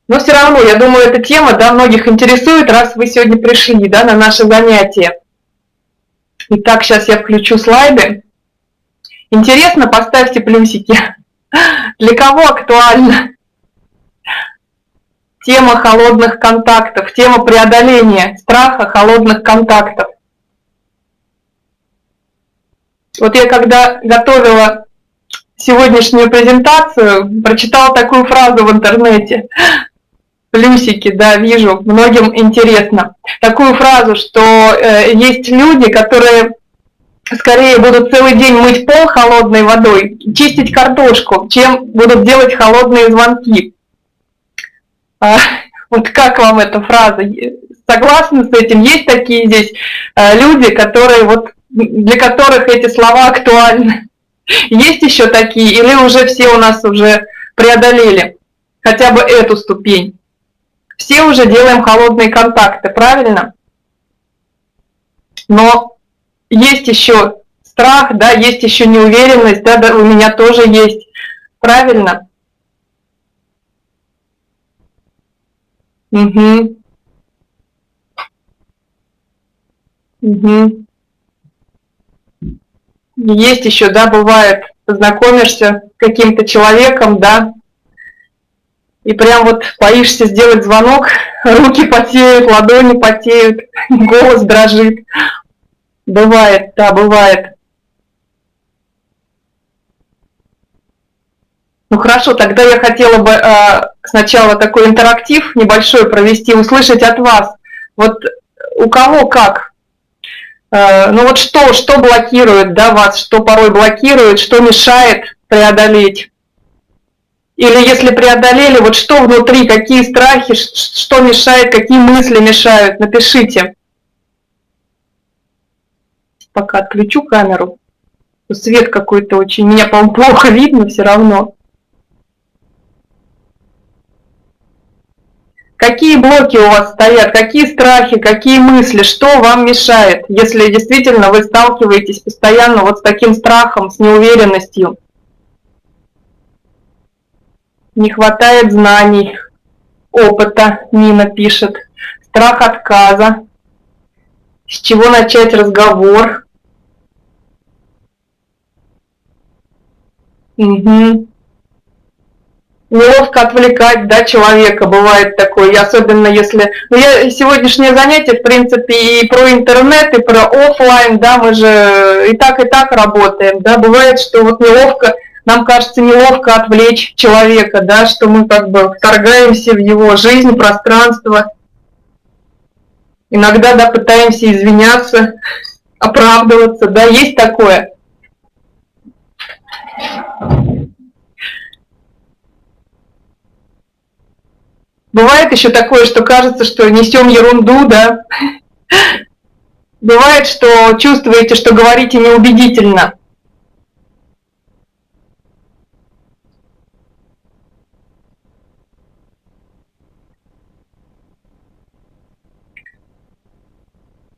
Но все равно, я думаю, эта тема, да, многих интересует, раз вы сегодня пришли, да, на наше занятие. Итак, сейчас я включу слайды. Интересно, поставьте плюсики. Для кого актуальна тема холодных контактов, тема преодоления страха холодных контактов? Вот я когда готовила сегодняшнюю презентацию, прочитала такую фразу в интернете. Плюсики, да, вижу, многим интересно. Такую фразу, что есть люди, которые скорее будут целый день мыть пол холодной водой, чистить картошку, чем будут делать холодные звонки. Вот как вам эта фраза? Согласны с этим? Есть такие здесь люди, которые вот, для которых эти слова актуальны? Есть еще такие? Или уже все у нас уже преодолели хотя бы эту ступень? Все уже делаем холодные контакты, правильно? Но есть еще страх, да, есть еще неуверенность, да, у меня тоже есть, правильно? Угу. Угу. Есть еще, да, бывает, познакомишься с каким-то человеком, да, и прям вот боишься сделать звонок, руки потеют, ладони потеют, голос дрожит. Бывает, да, бывает. Ну хорошо, тогда я хотела бы сначала такой интерактив небольшой провести, услышать от вас. Вот у кого как? Ну вот что блокирует, да, вас, что порой блокирует, что мешает преодолеть? Или если преодолели, вот что внутри, какие страхи, что мешает, какие мысли мешают? Напишите. Пока отключу камеру. Свет какой-то очень, меня, по-моему, плохо видно все равно. Какие блоки у вас стоят, какие страхи, какие мысли, что вам мешает, если действительно вы сталкиваетесь постоянно вот с таким страхом, с неуверенностью? Не хватает знаний, опыта, Нина пишет. Страх отказа. С чего начать разговор? Угу. Неловко отвлекать, да, человека, бывает такое, особенно если... Ну, сегодняшнее занятие, в принципе, и про интернет, и про офлайн, да, мы же и так работаем, да, бывает, что вот неловко, нам кажется неловко отвлечь человека, да, что мы как бы вторгаемся в его жизнь, пространство, иногда, да, пытаемся извиняться, оправдываться, да, есть такое. Бывает еще такое, что кажется, что несем ерунду, да. Бывает, что чувствуете, что говорите неубедительно.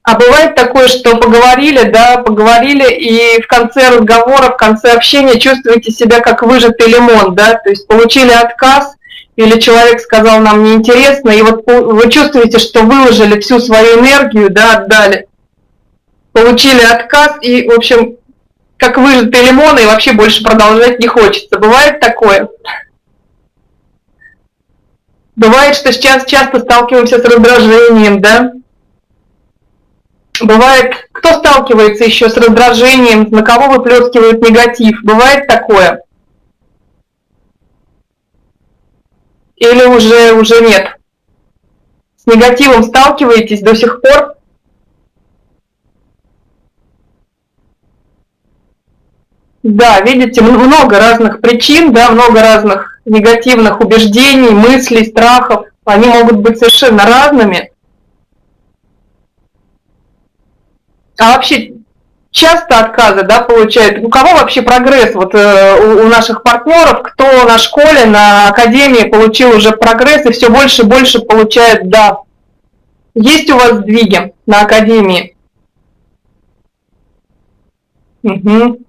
А бывает такое, что поговорили, да, поговорили, и в конце разговора, в конце общения чувствуете себя как выжатый лимон, да, то есть получили отказ, или человек сказал нам неинтересно, и вот вы чувствуете, что выложили всю свою энергию, да, отдали, получили отказ, и, в общем, как выжатый лимон, и вообще больше продолжать не хочется. Бывает такое? Бывает, что сейчас часто сталкиваемся с раздражением, да? Бывает, кто сталкивается еще с раздражением, на кого выплескивают негатив? Бывает такое? Или уже нет? С негативом сталкиваетесь до сих пор? Да, видите, много разных причин, да, много разных негативных убеждений, мыслей, страхов. Они могут быть совершенно разными. А вообще часто отказы, да, получают? У кого вообще прогресс? Вот у наших партнеров, кто на школе, на академии получил уже прогресс и все больше и больше получает «да». Есть у вас сдвиги на академии? Угу.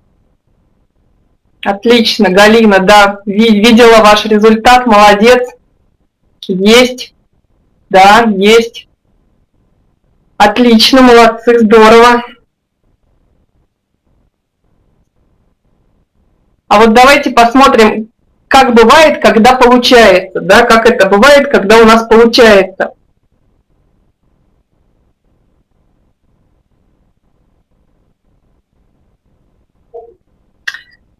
Отлично, Галина, да, видела ваш результат, молодец. Есть, да, есть. Отлично, молодцы, здорово. А вот давайте посмотрим, как бывает, когда получается, да, как это бывает, когда у нас получается.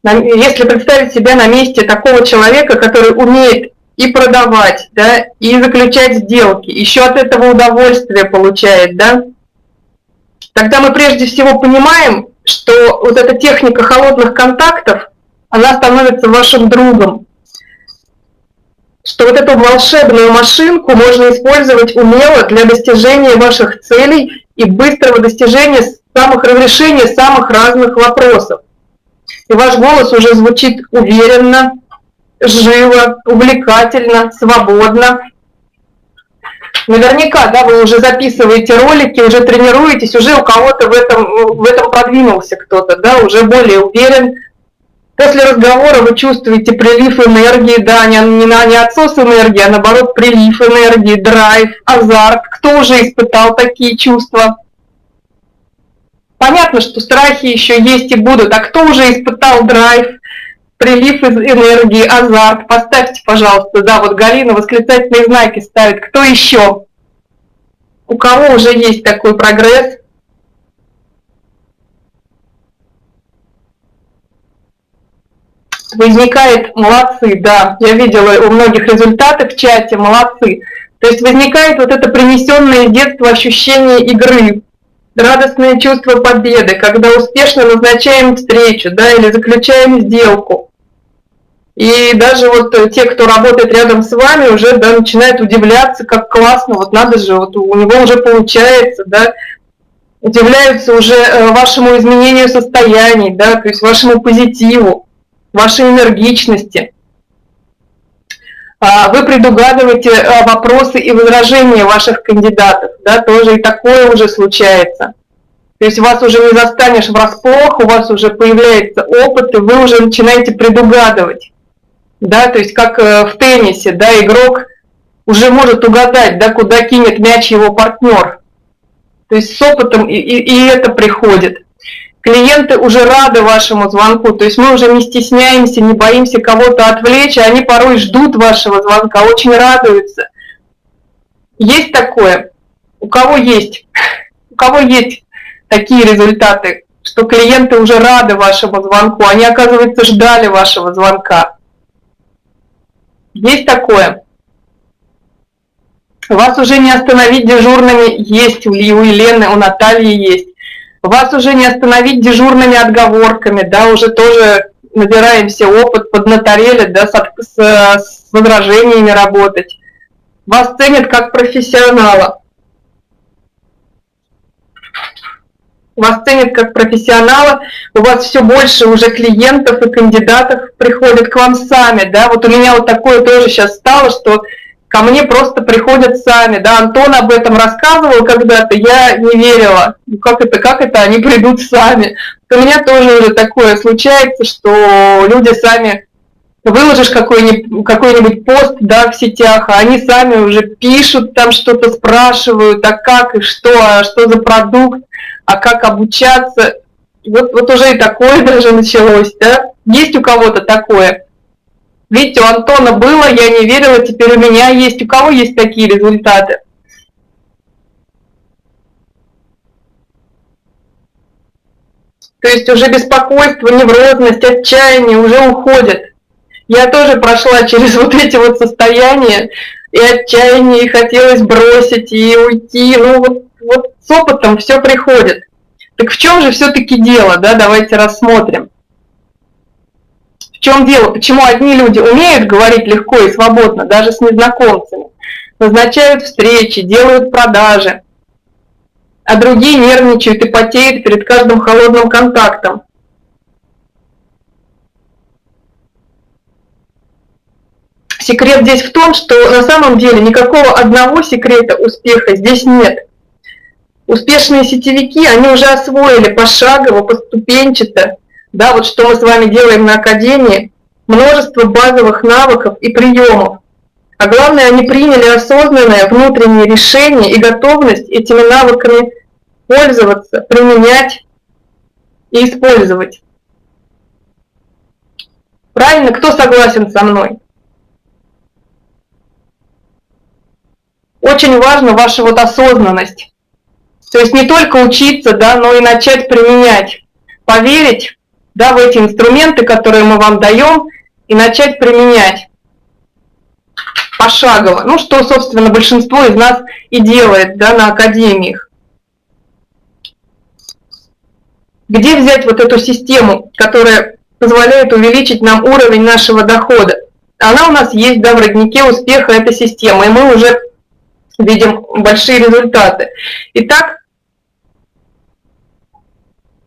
Если представить себя на месте такого человека, который умеет и продавать, да, и заключать сделки, еще от этого удовольствие получает, да, тогда мы прежде всего понимаем, что вот эта техника холодных контактов, она становится вашим другом, что вот эту волшебную машинку можно использовать умело для достижения ваших целей и быстрого достижения разрешения самых разных вопросов. И ваш голос уже звучит уверенно, живо, увлекательно, свободно. Наверняка, да, вы уже записываете ролики, уже тренируетесь, уже у кого-то в этом продвинулся кто-то, да, уже более уверен. После разговора вы чувствуете прилив энергии, да, не отсос энергии, а наоборот прилив энергии, драйв, азарт. Кто уже испытал такие чувства? Понятно, что страхи еще есть и будут, а кто уже испытал драйв, прилив энергии, азарт? Поставьте, пожалуйста, да, вот Галина восклицательные знаки ставит. Кто еще? У кого уже есть такой прогресс? Возникает, молодцы, да, я видела у многих результаты в чате, молодцы. То есть возникает вот это принесенное из детства ощущение игры, радостное чувство победы, когда успешно назначаем встречу, да, или заключаем сделку. И даже вот те, кто работает рядом с вами, уже, да, начинают удивляться, как классно, вот надо же, вот у него уже получается, да, удивляются уже вашему изменению состояний, да, то есть вашему позитиву, вашей энергичности. Вы предугадываете вопросы и возражения ваших кандидатов, да, тоже и такое уже случается. То есть вас уже не застанешь врасплох, у вас уже появляется опыт, и вы уже начинаете предугадывать. Да, то есть как в теннисе, да, игрок уже может угадать, да, куда кинет мяч его партнер. То есть с опытом и это приходит. Клиенты уже рады вашему звонку, то есть мы уже не стесняемся, не боимся кого-то отвлечь, а они порой ждут вашего звонка, очень радуются. Есть такое? У кого есть? У кого есть такие результаты, что клиенты уже рады вашему звонку, они, оказывается, ждали вашего звонка? Есть такое? Вас уже не остановить дежурными, есть у Елены, у Натальи есть. Вас уже не остановить дежурными отговорками, да, уже тоже набираемся опыт, поднаторели, да, с возражениями работать. Вас ценят как профессионала. Вас ценят как профессионала, у вас все больше уже клиентов и кандидатов приходят к вам сами, да, вот у меня вот такое тоже сейчас стало, что ко мне просто приходят сами, да, Антон об этом рассказывал когда-то, я не верила, ну как это, они придут сами. У меня тоже уже такое случается, что люди сами, выложишь какой-нибудь пост, да, в сетях, а они сами уже пишут, там что-то спрашивают, а как и что, а что за продукт, а как обучаться. Вот уже и такое даже началось, да. Есть у кого-то такое? Видите, у Антона было, я не верила, теперь у меня есть. У кого есть такие результаты? То есть уже беспокойство, неврозность, отчаяние уже уходят. Я тоже прошла через вот эти вот состояния, и отчаяние, и хотелось бросить, и уйти. Ну вот с опытом все приходит. Так в чем же все-таки дело, да? Давайте рассмотрим. В чем дело? Почему одни люди умеют говорить легко и свободно, даже с незнакомцами, назначают встречи, делают продажи, а другие нервничают и потеют перед каждым холодным контактом? Секрет здесь в том, что на самом деле никакого одного секрета успеха здесь нет. Успешные сетевики, они уже освоили пошагово, поступенчато да, вот что мы с вами делаем на Академии, множество базовых навыков и приемов. А главное, они приняли осознанное внутреннее решение и готовность этими навыками пользоваться, применять и использовать. Правильно? Кто согласен со мной? Очень важна ваша вот осознанность. То есть не только учиться, да, но и начать применять. Поверить, да, в эти инструменты, которые мы вам даем, и начать применять пошагово. Ну, что, собственно, большинство из нас и делает, да, на академиях. Где взять вот эту систему, которая позволяет увеличить нам уровень нашего дохода? Она у нас есть, да, в роднике успеха, эта система, и мы уже видим большие результаты. Итак,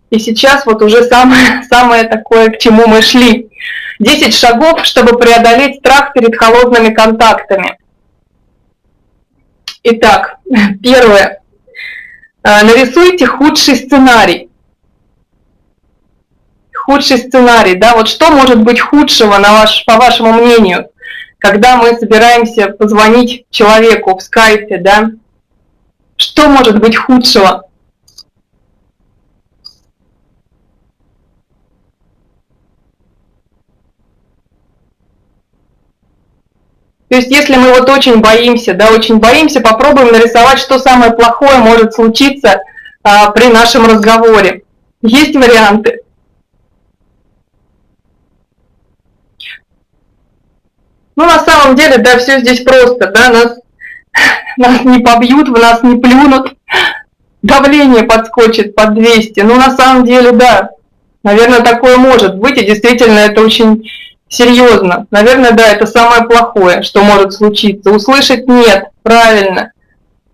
и сейчас вот уже самое такое, к чему мы шли. 10 шагов, чтобы преодолеть страх перед холодными контактами. Итак, первое. Нарисуйте худший сценарий. Худший сценарий, да, вот что может быть худшего, по вашему мнению, когда мы собираемся позвонить человеку в скайпе, да? Что может быть худшего? То есть, если мы вот очень боимся, да, очень боимся, попробуем нарисовать, что самое плохое может случиться при нашем разговоре. Есть варианты? Ну, на самом деле, да, все здесь просто, да, нас не побьют, в нас не плюнут, давление подскочит под 200. Ну, на самом деле, да, наверное, такое может быть, и действительно это очень серьезно. Наверное, да, это самое плохое, что может случиться. Услышать нет, правильно.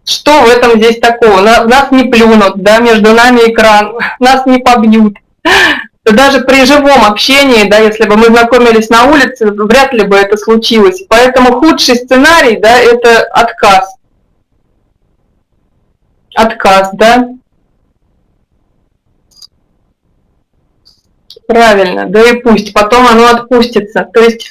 Что в этом здесь такого? Нас не плюнут, да, между нами экран, нас не побьют. Даже при живом общении, да, если бы мы знакомились на улице, вряд ли бы это случилось. Поэтому худший сценарий, да, это отказ. Отказ, да. Правильно, да и пусть, потом оно отпустится. То есть,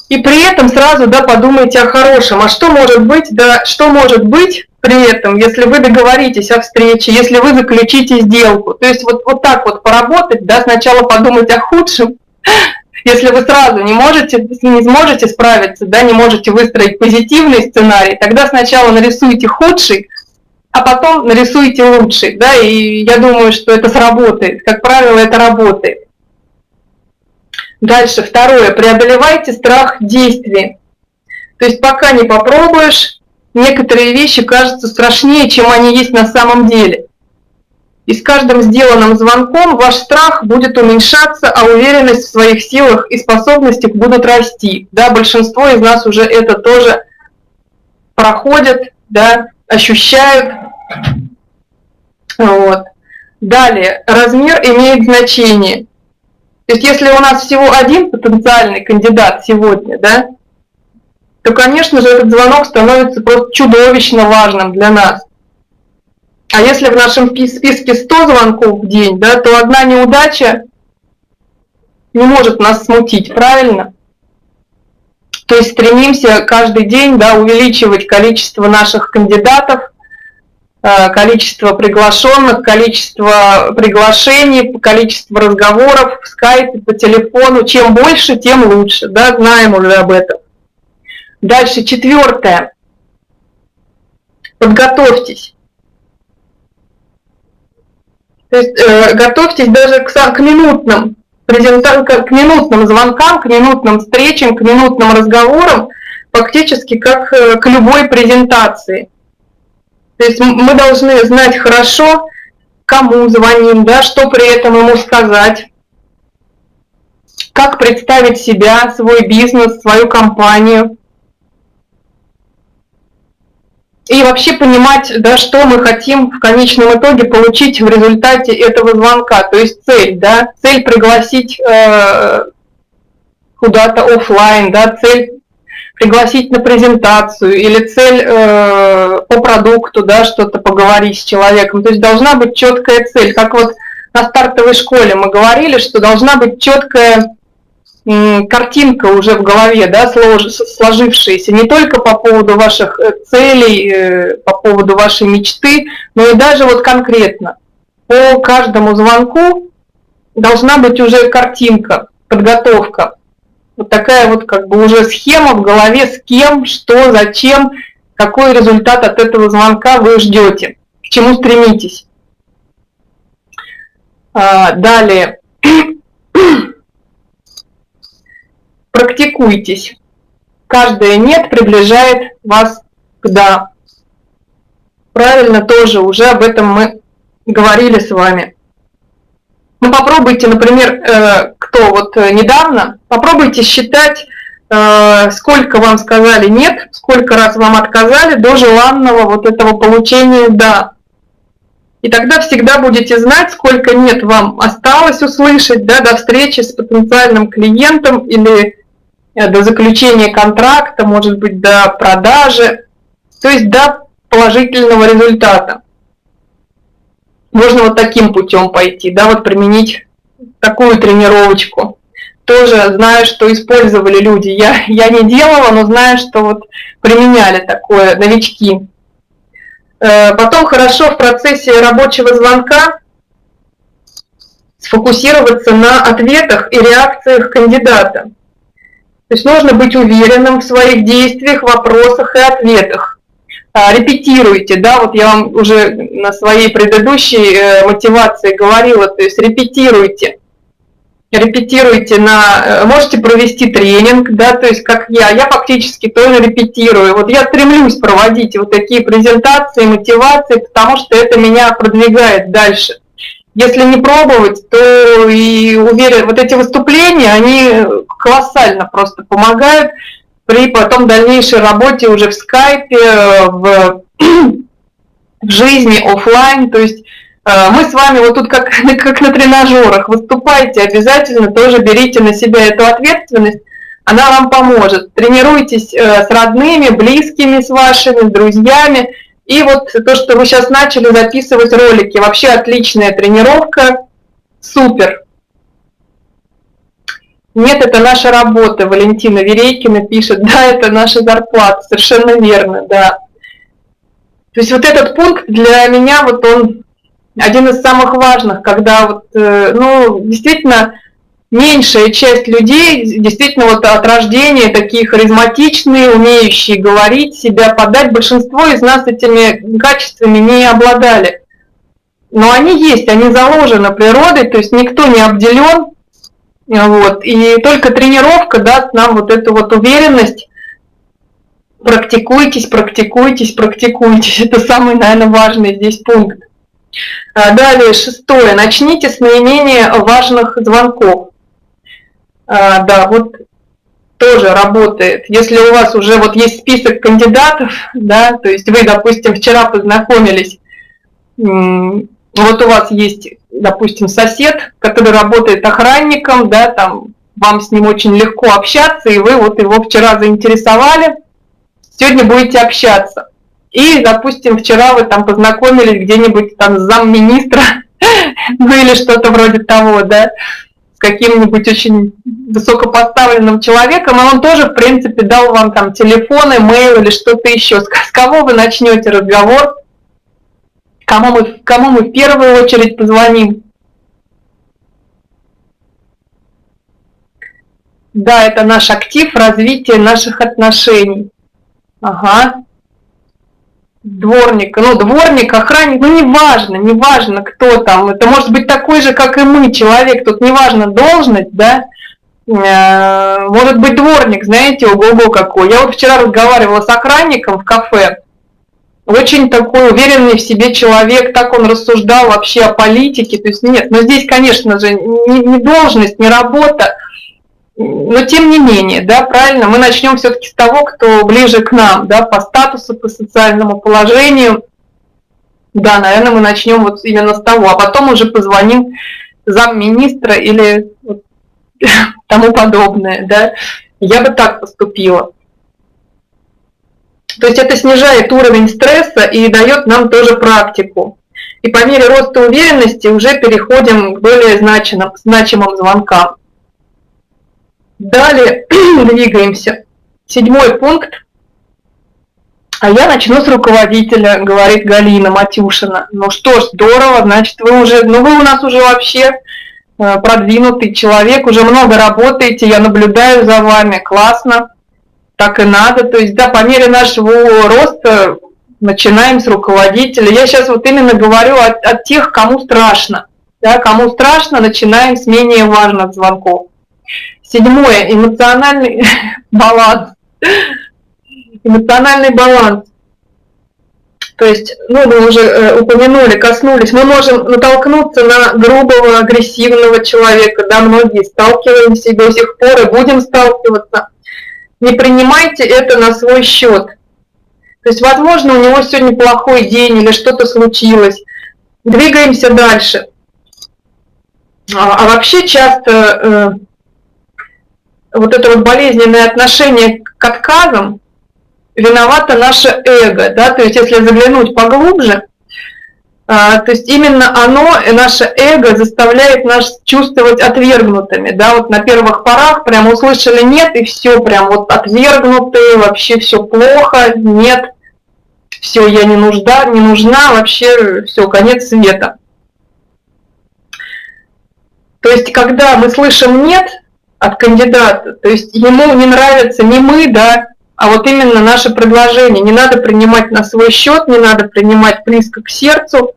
и при этом сразу, да, подумайте о хорошем. А что может быть, да, что может быть при этом, если вы договоритесь о встрече, если вы заключите сделку? То есть вот так вот поработать, да, сначала подумать о худшем. Если вы сразу если не сможете справиться, да, не можете выстроить позитивный сценарий, тогда сначала нарисуйте худший, а потом нарисуйте лучший, да, и я думаю, что это сработает. Как правило, это работает. Дальше, второе. Преодолевайте страх действия. То есть пока не попробуешь, некоторые вещи кажутся страшнее, чем они есть на самом деле. И с каждым сделанным звонком ваш страх будет уменьшаться, а уверенность в своих силах и способностях будут расти. Да, большинство из нас уже это тоже проходят, да, ощущают. Вот. Далее, размер имеет значение. То есть если у нас всего один потенциальный кандидат сегодня, да, то, конечно же, этот звонок становится просто чудовищно важным для нас. А если в нашем списке 100 звонков в день, да, то одна неудача не может нас смутить, правильно? То есть стремимся каждый день, да, увеличивать количество наших кандидатов, количество приглашенных, количество приглашений, количество разговоров в скайпе, по телефону. Чем больше, тем лучше, да, знаем уже об этом. Дальше, четвертое. Подготовьтесь. То есть готовьтесь даже к минутным звонкам, к минутным встречам, к минутным разговорам, фактически как к любой презентации. То есть мы должны знать хорошо, кому звоним, да, что при этом ему сказать, как представить себя, свой бизнес, свою компанию. И вообще понимать, да, что мы хотим в конечном итоге получить в результате этого звонка. То есть цель, да, цель пригласить куда-то офлайн, да, цель пригласить на презентацию или цель по продукту, да, что-то поговорить с человеком. То есть должна быть четкая цель. Как вот на стартовой школе мы говорили, что должна быть четкая картинка уже в голове, да, сложившаяся, не только по поводу ваших целей, по поводу вашей мечты, но и даже вот конкретно. По каждому звонку должна быть уже картинка, подготовка. Вот такая вот как бы уже схема в голове, с кем, что, зачем, какой результат от этого звонка вы ждете, к чему стремитесь. Далее. Практикуйтесь. Каждое «нет» приближает вас к «да». Правильно, тоже уже об этом мы говорили с вами. Ну, попробуйте, например, кто вот недавно, попробуйте считать, сколько вам сказали «нет», сколько раз вам отказали до желанного вот этого получения «да». И тогда всегда будете знать, сколько «нет» вам осталось услышать, да, до встречи с потенциальным клиентом или до заключения контракта, может быть, до продажи, то есть до положительного результата. Можно вот таким путем пойти, да, вот применить такую тренировочку. Тоже знаю, что использовали люди. Я не делала, но знаю, что вот применяли такое новички. Потом хорошо в процессе рабочего звонка сфокусироваться на ответах и реакциях кандидата. То есть нужно быть уверенным в своих действиях, вопросах и ответах. Репетируйте, да, вот я вам уже на своей предыдущей мотивации говорила, то есть репетируйте. Репетируйте можете провести тренинг, да, то есть как я фактически тоже репетирую. Вот я стремлюсь проводить вот такие презентации, мотивации, потому что это меня продвигает дальше. Если не пробовать, то и уверен, вот эти выступления, они колоссально просто помогают при потом дальнейшей работе уже в скайпе, в жизни офлайн. То есть мы с вами вот тут как на тренажерах выступайте, обязательно тоже берите на себя эту ответственность, она вам поможет. Тренируйтесь с родными, близкими, с вашими, с друзьями. И вот то, что вы сейчас начали записывать ролики, вообще отличная тренировка, супер. Нет, это наша работа, Валентина Верейкина пишет, да, это наша зарплата, совершенно верно, да. То есть вот этот пункт для меня, вот он один из самых важных, когда вот, ну, действительно, меньшая часть людей, действительно, вот от рождения такие харизматичные, умеющие говорить, себя подать, большинство из нас этими качествами не обладали. Но они есть, они заложены природой, то есть никто не обделен, вот, и только тренировка даст нам вот эту вот уверенность. Практикуйтесь, практикуйтесь, практикуйтесь. Это самый, наверное, важный здесь пункт. Далее, 6. Начните с наименее важных звонков. Да, вот тоже работает. Если у вас уже вот есть список кандидатов, да, то есть вы, допустим, вчера познакомились, вот у вас есть, допустим, сосед, который работает охранником, да, там вам с ним очень легко общаться, и вы вот его вчера заинтересовали, сегодня будете общаться. И, допустим, вчера вы там познакомились где-нибудь там с замминистра, ну или что-то вроде того, да, с каким-нибудь очень высокопоставленным человеком, и он тоже, в принципе, дал вам там телефон, имейл или что-то еще. С кого вы начнете разговор? Кому мы в первую очередь позвоним? Да, это наш актив развития наших отношений. Ага. Дворник, охранник, неважно, кто там. Это может быть такой же, как и мы, человек. Тут неважно должность, да. Может быть дворник, знаете, ого-го какой. Я вот вчера разговаривала с охранником в кафе. Очень такой уверенный в себе человек, так он рассуждал вообще о политике. То есть нет, но здесь, конечно же, не должность, не работа. Но тем не менее, да, правильно, мы начнем все-таки с того, кто ближе к нам, да, по статусу, по социальному положению. Да, наверное, мы начнем вот именно с того, а потом уже позвоним замминистра или вот тому подобное, да. Я бы так поступила. То есть это снижает уровень стресса и дает нам тоже практику. И по мере роста уверенности уже переходим к более значимым звонкам. Далее двигаемся. 7 пункт. А я начну с руководителя, говорит Галина Матюшина. Ну что ж, здорово, значит, вы у нас уже вообще продвинутый человек, уже много работаете, я наблюдаю за вами, классно, так и надо. То есть, да, по мере нашего роста начинаем с руководителя. Я сейчас вот именно говорю о тех, кому страшно. Да, кому страшно, начинаем с менее важных звонков. 7. Эмоциональный баланс. Эмоциональный баланс. То есть, ну, мы уже упомянули, коснулись, мы можем натолкнуться на грубого, агрессивного человека, да, многие сталкиваемся до сих пор и будем сталкиваться. Не принимайте это на свой счет. То есть, возможно, у него сегодня плохой день или что-то случилось. Двигаемся дальше. А вообще часто вот это вот болезненное отношение к отказам виновато наше эго, да, то есть если заглянуть поглубже, то есть именно оно, наше эго, заставляет нас чувствовать отвергнутыми, да, вот на первых порах прям услышали нет, и все, прям вот отвергнутые, вообще все плохо, нет, все, я не нужна, вообще все, конец света. То есть когда мы слышим нет от кандидата, то есть ему не нравится не мы, да, а вот именно наше предложение. Не надо принимать на свой счет, не надо принимать близко к сердцу.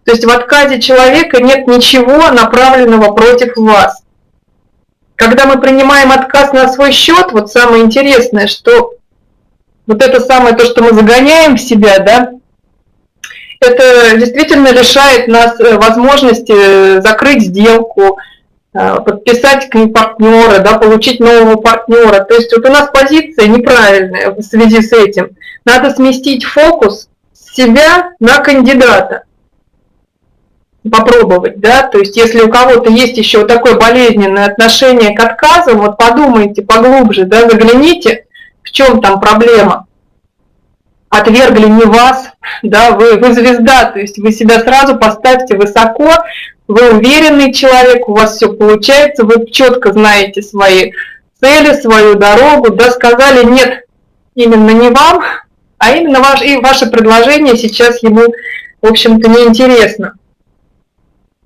То есть в отказе человека нет ничего направленного против вас. Когда мы принимаем отказ на свой счет, вот самое интересное, что вот это самое то, что мы загоняем в себя, да, это действительно лишает нас возможности закрыть сделку, подписать к ней партнера, да, получить нового партнера. То есть вот у нас позиция неправильная в связи с этим. Надо сместить фокус с себя на кандидата. Попробовать, да, то есть если у кого-то есть еще вот такое болезненное отношение к отказам, вот подумайте поглубже, да, загляните, в чем там проблема. Отвергли не вас, да, вы звезда, то есть вы себя сразу поставьте высоко, вы уверенный человек, у вас все получается, вы четко знаете свои цели, свою дорогу, да, сказали нет именно не вам, а именно ваше предложение сейчас ему, в общем-то, неинтересно.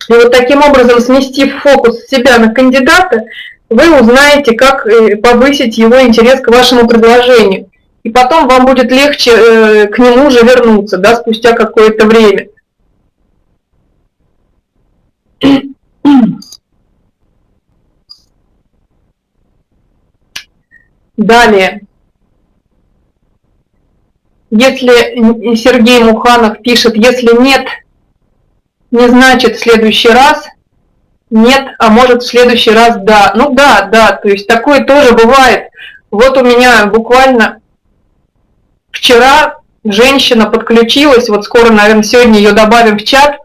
И вот таким образом, сместив фокус с себя на кандидата, вы узнаете, как повысить его интерес к вашему предложению. И потом вам будет легче к нему же вернуться, да, спустя какое-то время. Далее. Если Сергей Муханов пишет, если нет, не значит в следующий раз, нет, а может в следующий раз да. Ну да, то есть такое тоже бывает. Вот у меня буквально вчера женщина подключилась, вот скоро, наверное, сегодня ее добавим в чат.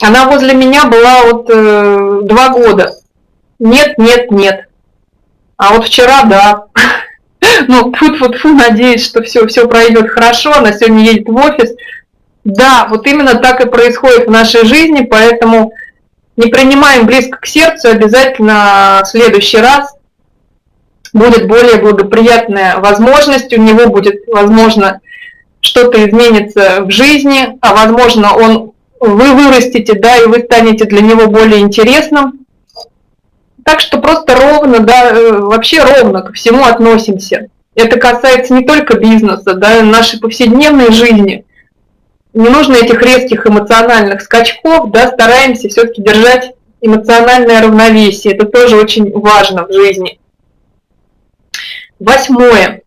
Она возле меня была вот 2 года. Нет. А вот вчера да. Ну, тьфу-тьфу-тьфу, надеюсь, что все пройдет хорошо. Она сегодня едет в офис. Да, вот именно так и происходит в нашей жизни, поэтому не принимаем близко к сердцу, обязательно в следующий раз будет более благоприятная возможность, у него будет, возможно, что-то изменится в жизни, а возможно, вы вырастете, да, и вы станете для него более интересным. Так что просто ровно, да, вообще ровно ко всему относимся. Это касается не только бизнеса, да, нашей повседневной жизни. Не нужно этих резких эмоциональных скачков, да, стараемся все-таки держать эмоциональное равновесие. Это тоже очень важно в жизни. 8.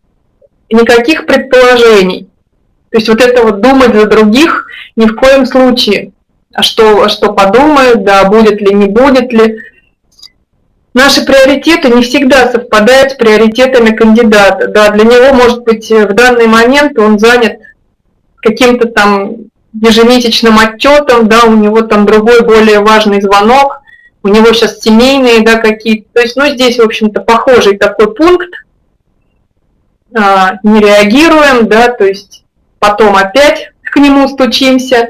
Никаких предположений. То есть вот это вот думать за других ни в коем случае. А что подумают, да, будет ли, не будет ли. Наши приоритеты не всегда совпадают с приоритетами кандидата. Да, для него, может быть, в данный момент он занят каким-то там ежемесячным отчетом, да, у него там другой, более важный звонок, у него сейчас семейные, да, какие-то. То есть, ну, здесь, в общем-то, похожий такой пункт. Не реагируем, да, то есть потом опять к нему стучимся.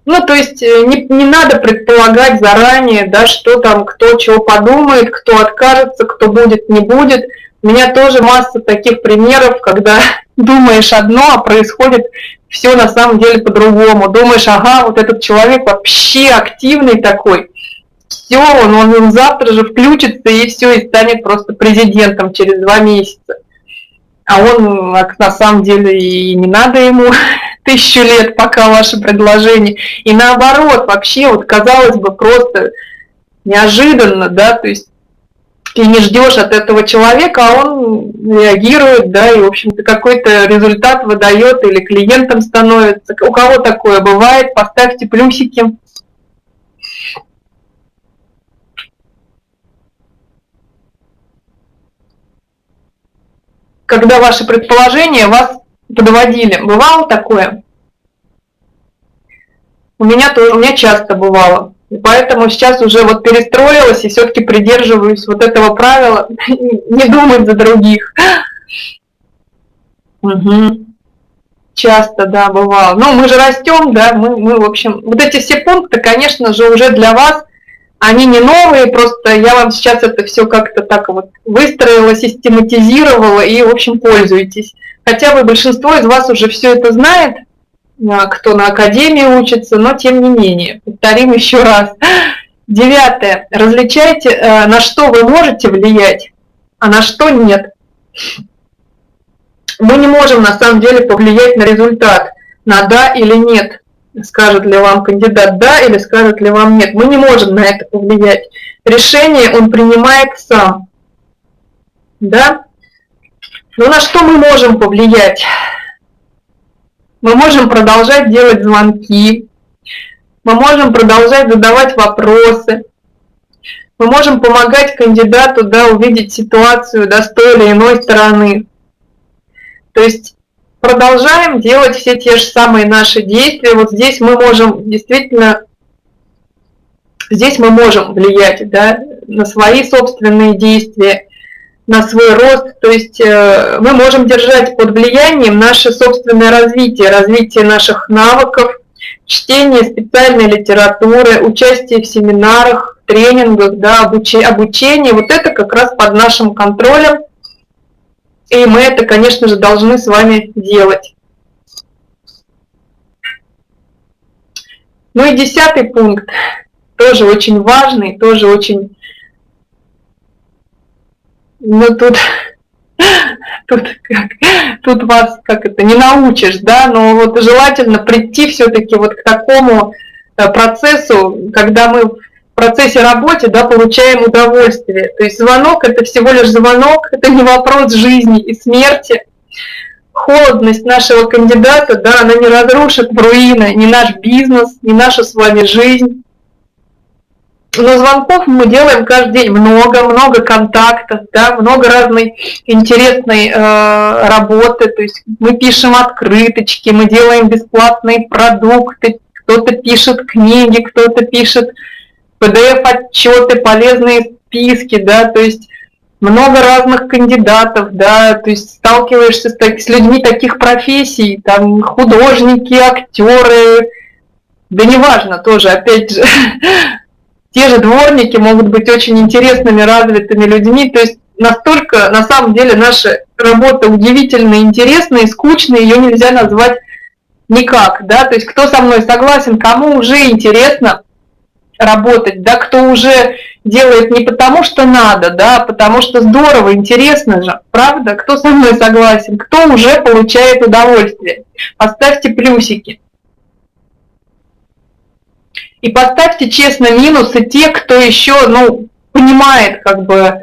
Ну, то есть не надо предполагать заранее, да, что там, кто чего подумает, кто откажется, кто будет, не будет. У меня тоже масса таких примеров, когда думаешь одно, а происходит все на самом деле по-другому. Думаешь, ага, вот этот человек вообще активный такой, все, он завтра же включится и все, и станет просто президентом через 2 месяца. А он на самом деле и не надо ему 1000 лет, пока ваше предложение. И наоборот, вообще, вот казалось бы, просто неожиданно, да, то есть ты не ждешь от этого человека, а он реагирует, да, и, в общем-то, какой-то результат выдает или клиентом становится. У кого такое бывает, поставьте плюсики. Когда ваши предположения вас подводили. Бывало такое? У меня часто бывало. И поэтому сейчас уже вот перестроилась и все-таки придерживаюсь вот этого правила не думать за других. Угу. Часто, да, бывало. Ну, мы же растем, да, мы, в общем, вот эти все пункты, конечно же, уже для вас, они не новые, просто я вам сейчас это все как-то так вот выстроила, систематизировала и, в общем, пользуйтесь. Хотя бы большинство из вас уже все это знает, кто на академии учится, но тем не менее. Повторим еще раз. 9. Различайте, на что вы можете влиять, а на что нет. Мы не можем на самом деле повлиять на результат, на да или нет. Скажет ли вам кандидат да или скажет ли вам нет. Мы не можем на это повлиять. Решение он принимает сам. Да? Но на что мы можем повлиять? Мы можем продолжать делать звонки, мы можем продолжать задавать вопросы, мы можем помогать кандидату, да, увидеть ситуацию, да, с той или иной стороны. То есть продолжаем делать все те же самые наши действия. Вот здесь мы можем действительно, здесь мы можем влиять, да, на свои собственные действия, на свой рост, то есть мы можем держать под влиянием наше собственное развитие наших навыков, чтение специальной литературы, участие в семинарах, тренингах, да, обучение. Вот это как раз под нашим контролем, и мы это, конечно же, должны с вами делать. Ну и 10 пункт, тоже очень важный, тоже очень... Ну, тут вас как это не научишь, да, но вот желательно прийти все-таки вот к такому процессу, когда мы в процессе работы, да, получаем удовольствие. То есть звонок – это всего лишь звонок, это не вопрос жизни и смерти. Холодность нашего кандидата, да, она не разрушит в руины ни наш бизнес, ни нашу с вами жизнь. Но звонков мы делаем каждый день много контактов, да, много разной интересной работы. То есть мы пишем открыточки, мы делаем бесплатные продукты, кто-то пишет книги, кто-то пишет PDF-отчеты, полезные списки, да, то есть много разных кандидатов, да, то есть сталкиваешься с людьми таких профессий, там художники, актеры, да неважно тоже, опять же. Те же дворники могут быть очень интересными, развитыми людьми. То есть настолько, на самом деле, наша работа удивительно интересная и скучная, ее нельзя назвать никак. Да? То есть кто со мной согласен, кому уже интересно работать, да? Кто уже делает не потому, что надо, да, а потому что здорово, интересно же, правда? Кто со мной согласен, кто уже получает удовольствие. Поставьте плюсики. И поставьте честно минусы те, кто еще, ну, понимает, как бы,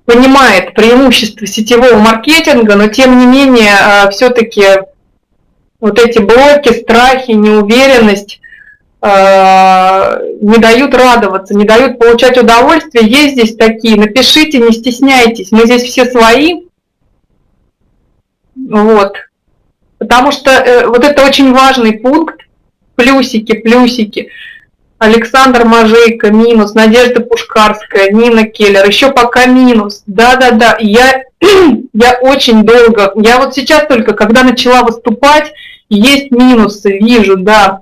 понимает преимущества сетевого маркетинга, но тем не менее все-таки вот эти блоки, страхи, неуверенность не дают радоваться, не дают получать удовольствие. Есть здесь такие, напишите, не стесняйтесь, мы здесь все свои. Вот. Потому что вот это очень важный пункт. Плюсики. Александр Мажейко, минус. Надежда Пушкарская, Нина Келлер, еще пока минус. Да. Я очень долго, я вот сейчас только, когда начала выступать, Есть минусы, вижу, да.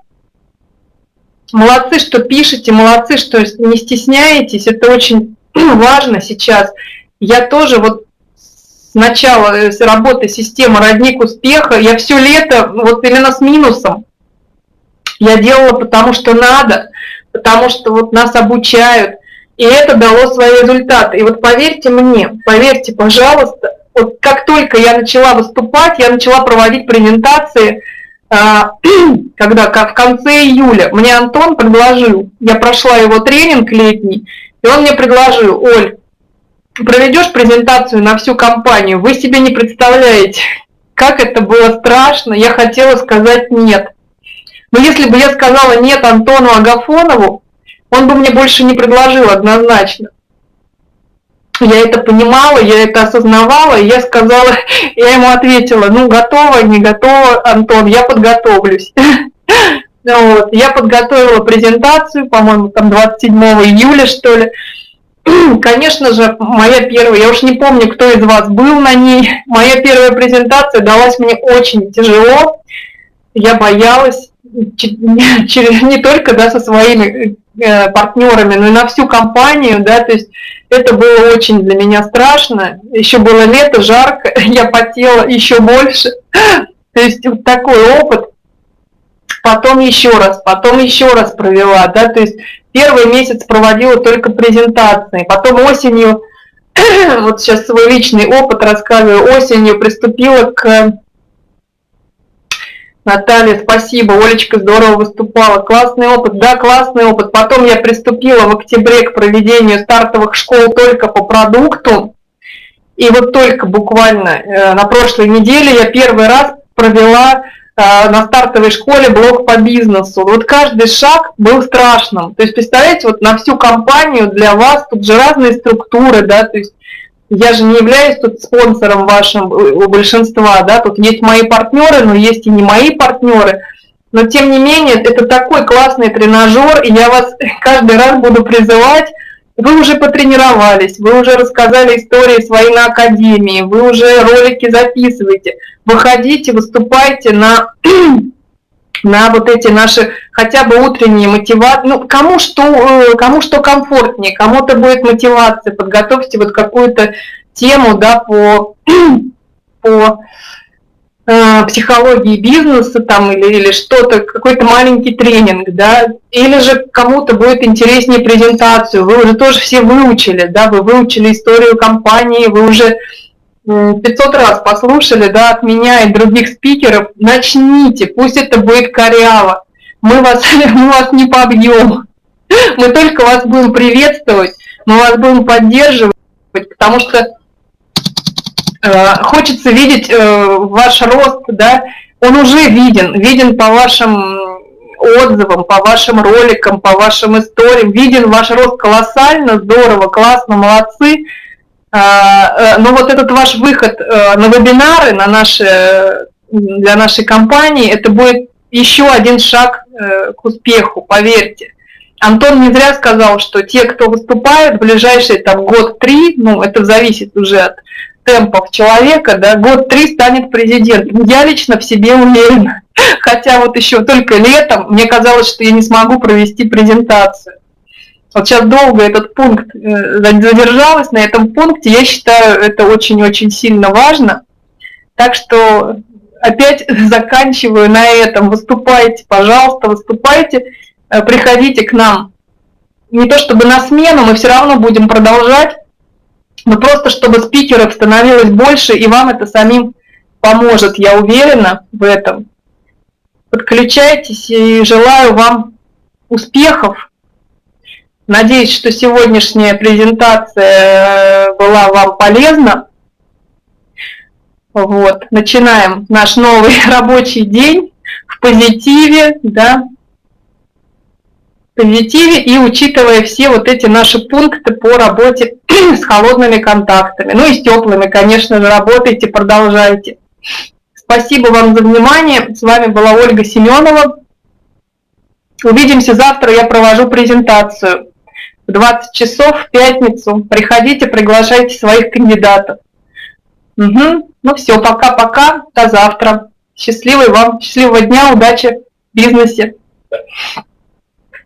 Молодцы, что пишете, молодцы, что не стесняетесь, это очень важно сейчас. Я тоже вот с начала работы системы «Родник успеха», я все лето вот именно с минусом. Я делала потому, что надо, потому что вот нас обучают, и это дало свои результаты. И вот поверьте мне, поверьте, пожалуйста, вот как только я начала выступать, я начала проводить презентации, когда в конце июля мне Антон предложил, я прошла его тренинг летний, и он мне предложил: Оль, проведешь презентацию на всю компанию, вы себе не представляете, как это было страшно, я хотела сказать нет. Но если бы я сказала нет Антону Агафонову, он бы мне больше не предложил однозначно. Я это понимала, я это осознавала, и я ему ответила: ну, готова, не готова, Антон, я подготовлюсь. Вот. Я подготовила презентацию, по-моему, там 27 июля, что ли. Конечно же, моя первая, я уж не помню, кто из вас был на ней, моя первая презентация далась мне очень тяжело, я боялась, не только, да, со своими партнерами, но и на всю компанию, да, то есть это было очень для меня страшно, еще было лето, жарко, я потела еще больше, то есть вот такой опыт, потом еще раз провела, да, то есть первый месяц проводила только презентации, потом осенью, вот сейчас свой личный опыт рассказываю, осенью приступила к... Наталья, спасибо, Олечка здорово выступала, классный опыт, да, классный опыт. Потом я приступила в октябре к проведению стартовых школ только по продукту, и вот только буквально на прошлой неделе я первый раз провела на стартовой школе блок по бизнесу. Вот каждый шаг был страшным, то есть представляете, вот на всю компанию для вас, тут же разные структуры, да, то есть я же не являюсь тут спонсором вашим у большинства, да, тут есть мои партнеры, но есть и не мои партнеры, но тем не менее это такой классный тренажер, и я вас каждый раз буду призывать, вы уже потренировались, вы уже рассказали истории свои на академии, вы уже ролики записываете, выходите, выступайте на вот эти наши хотя бы утренние мотивации, ну, кому что комфортнее, кому-то будет мотивация, подготовьте вот какую-то тему, да, по психологии бизнеса там или что-то, какой-то маленький тренинг, да, или же кому-то будет интереснее презентацию, вы уже тоже все выучили, да, вы выучили историю компании, вы уже 500 раз послушали, да, от меня и других спикеров, начните, пусть это будет коряво, мы вас не побьем, мы только вас будем приветствовать, мы вас будем поддерживать, потому что хочется видеть ваш рост, да, он уже виден по вашим отзывам, по вашим роликам, по вашим историям, виден ваш рост колоссально, здорово, классно, молодцы. Но вот этот ваш выход на вебинары для нашей компании, это будет еще один шаг к успеху, поверьте. Антон не зря сказал, что те, кто выступает в ближайшие там год-три, ну это зависит уже от темпов человека, да, год-три станет президентом. Я лично в себе уверена. Хотя вот еще только летом мне казалось, что я не смогу провести презентацию. Вот сейчас долго этот пункт задержалась на этом пункте, я считаю, это очень-очень сильно важно. Так что опять заканчиваю на этом. Выступайте, пожалуйста, выступайте, приходите к нам. Не то чтобы на смену, мы все равно будем продолжать, но просто чтобы спикеров становилось больше, и вам это самим поможет, я уверена в этом. Подключайтесь и желаю вам успехов. Надеюсь, что сегодняшняя презентация была вам полезна. Вот. Начинаем наш новый рабочий день в позитиве, да, в позитиве и учитывая все вот эти наши пункты по работе с холодными контактами. Ну и с теплыми, конечно же, работайте, продолжайте. Спасибо вам за внимание. С вами была Ольга Семенова. Увидимся завтра, я провожу презентацию. В 20 часов в пятницу. Приходите, приглашайте своих кандидатов. Угу. Ну все, пока-пока, до завтра. Счастливого дня, удачи в бизнесе.